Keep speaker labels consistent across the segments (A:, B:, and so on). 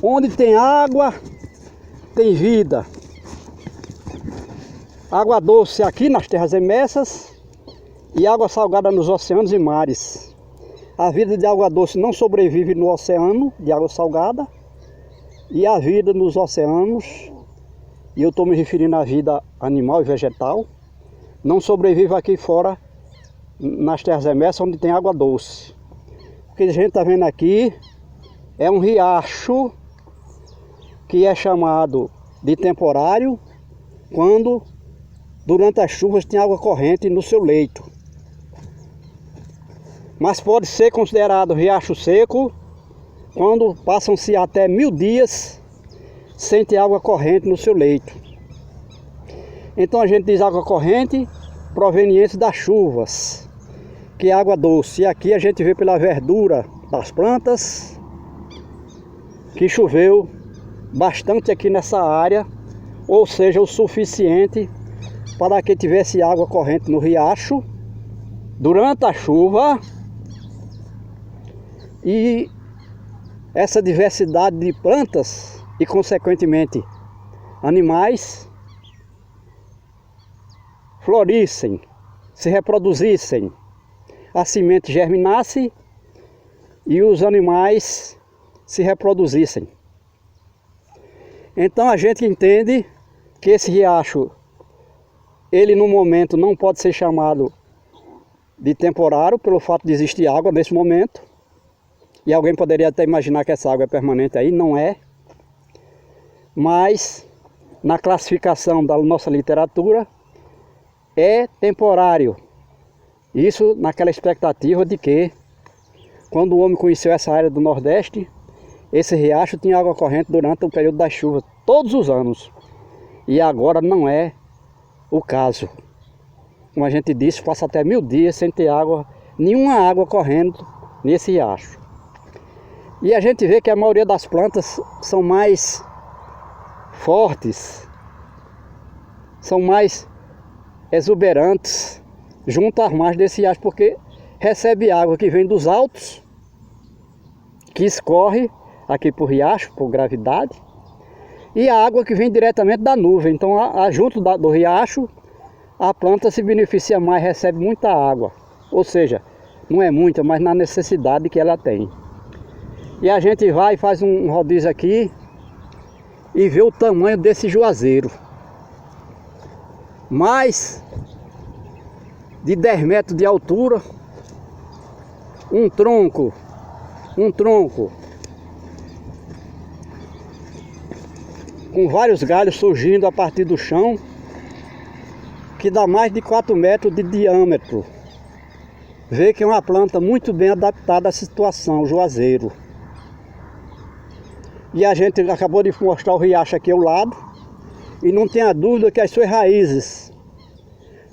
A: Onde tem água, tem vida. Água doce aqui nas terras emersas e água salgada nos oceanos e mares. A vida de água doce não sobrevive no oceano de água salgada, e a vida nos oceanos, e eu estou me referindo à vida animal e vegetal, não sobrevive aqui fora nas terras emersas onde tem água doce. O que a gente está vendo aqui é um riacho que é chamado de temporário quando durante as chuvas tem água corrente no seu leito. Mas pode ser considerado riacho seco quando passam-se até 1000 dias sem ter água corrente no seu leito. Então a gente diz água corrente proveniente das chuvas, que é água doce. E aqui a gente vê pela verdura das plantas que choveu bastante aqui nessa área, ou seja, o suficiente para que tivesse água corrente no riacho durante a chuva. E essa diversidade de plantas e consequentemente animais florissem, se reproduzissem, a semente germinasse e os animais se reproduzissem. Então a gente entende que esse riacho, ele no momento não pode ser chamado de temporário pelo fato de existir água nesse momento. E alguém poderia até imaginar que essa água é permanente aí, não é. Mas na classificação da nossa literatura é temporário. Isso naquela expectativa de que quando o homem conheceu essa área do Nordeste, esse riacho tinha água corrente durante o período das chuvas, todos os anos. E agora não é o caso. Como a gente disse, passa até 1000 dias sem ter água, nenhuma água correndo nesse riacho. E a gente vê que a maioria das plantas são mais fortes, são mais exuberantes junto às margens desse riacho, porque recebe água que vem dos altos, que escorre aqui por riacho, por gravidade, e a água que vem diretamente da nuvem. Então, junto do riacho, a planta se beneficia mais, recebe muita água. Ou seja, não é muita, mas na necessidade que ela tem. E a gente vai e faz um rodízio aqui e vê o tamanho desse juazeiro. Mais de 10 metros de altura, um tronco com vários galhos surgindo a partir do chão, que dá mais de 4 metros de diâmetro. Vê que é uma planta muito bem adaptada à situação, o juazeiro. E a gente acabou de mostrar o riacho aqui ao lado, e não tenha dúvida que as suas raízes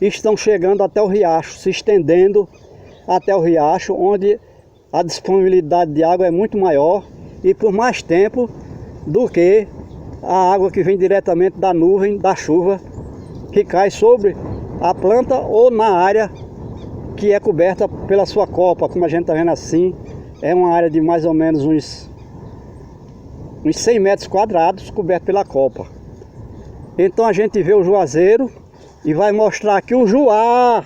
A: estão chegando até o riacho, se estendendo até o riacho, onde a disponibilidade de água é muito maior e por mais tempo do que a água que vem diretamente da nuvem, da chuva, que cai sobre a planta ou na área que é coberta pela sua copa. Como a gente está vendo assim, é uma área de mais ou menos uns 100 metros quadrados coberta pela copa. Então a gente vê o juazeiro e vai mostrar aqui o juá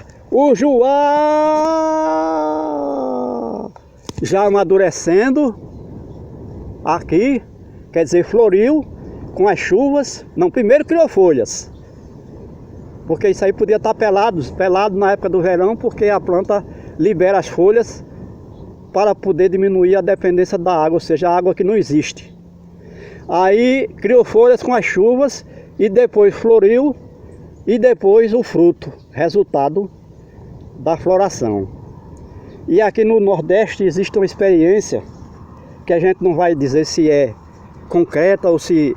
A: já amadurecendo aqui, quer dizer, floriu com as chuvas. Não, primeiro criou folhas, porque isso aí podia estar pelado na época do verão, porque a planta libera as folhas para poder diminuir a dependência da água, ou seja, a água que não existe. Aí criou folhas com as chuvas e depois floriu e depois o fruto, resultado da floração. E aqui no Nordeste existe uma experiência que a gente não vai dizer se é concreta ou se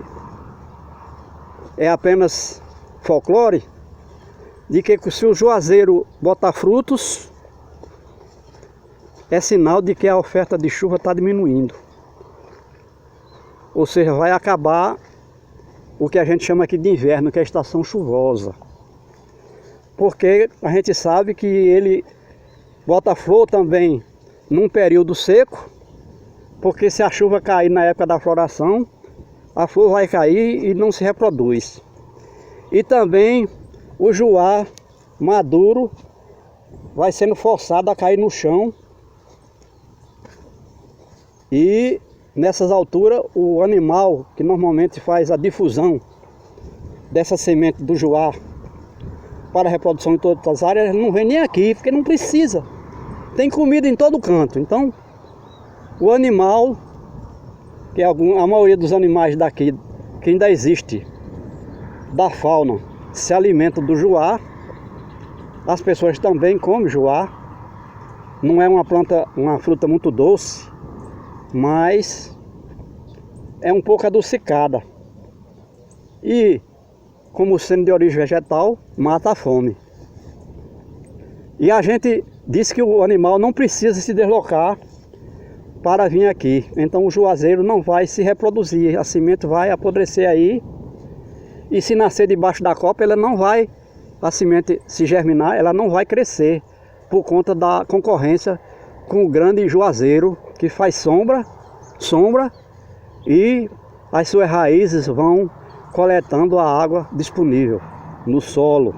A: é apenas folclore, de que se o juazeiro botar frutos, é sinal de que a oferta de chuva está diminuindo. Ou seja, vai acabar o que a gente chama aqui de inverno, que é a estação chuvosa. Porque a gente sabe que ele bota flor também num período seco, porque se a chuva cair na época da floração, a flor vai cair e não se reproduz. E também o juá maduro vai sendo forçado a cair no chão. E nessas alturas o animal que normalmente faz a difusão dessa semente do juá para a reprodução em todas as áreas não vem nem aqui, porque não precisa. Tem comida em todo canto. Então o animal, que é a maioria dos animais daqui que ainda existe da fauna, se alimenta do juá. As pessoas também comem juá. Não é uma fruta muito doce, mas é um pouco adocicada. E como sendo de origem vegetal, mata a fome. E a gente diz que o animal não precisa se deslocar para vir aqui. Então o juazeiro não vai se reproduzir, a semente vai apodrecer aí. E se nascer debaixo da copa, ela não vai, a semente se germinar, ela não vai crescer, por conta da concorrência com o grande juazeiro, que faz sombra, e as suas raízes vão coletando a água disponível no solo.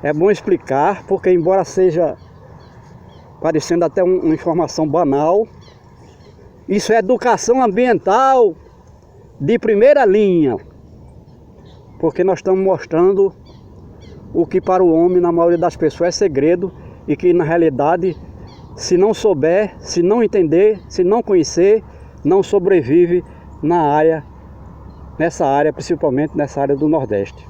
A: É bom explicar, porque embora seja parecendo até uma informação banal, isso é educação ambiental de primeira linha, porque nós estamos mostrando o que para o homem, na maioria das pessoas, é segredo, e que na realidade, se não souber, se não entender, se não conhecer, não sobrevive nessa área, principalmente nessa área do Nordeste.